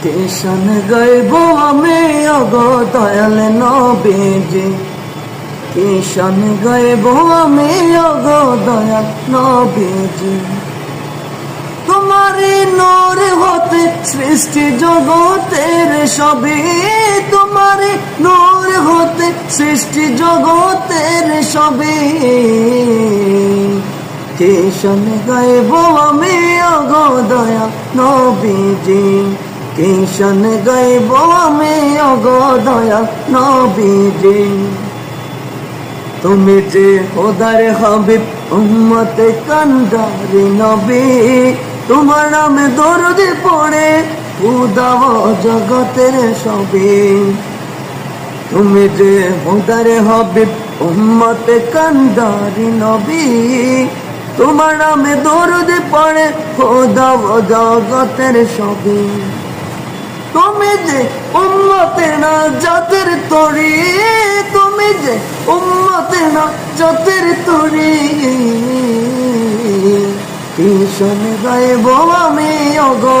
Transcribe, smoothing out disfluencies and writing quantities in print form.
কিষান গাইব আমি ওগো দয়াল নবীজি, কিষান গাইব আমি ওগো দয়াল নবীজি। তোমারি নূর হতে সৃষ্টি জগতের সবই, তোমারি নূর হতে সৃষ্টি জগতের সবই। কিষান গাইব আমি ওগো দয়াল নবীজি, কিষান গাইব আমি ওগো দয়াল নবীজি। তুমি যে খোদার হাবিব উম্মতে কান্ডারি নবী, তোমার নামে দরুদ পড়ে খোদা ও জগতের সবই। তুমি যে খোদার হাবিব উম্মতে কান্ডারি নবী, তোমার নামে দরুদ পড়ে খোদা ও জগতের সবই। তুমি যে উম্মতের না জাতের তরি, তুমি যে উম্মতের না জাতের তরি। কিষান গাইব আমি ওগো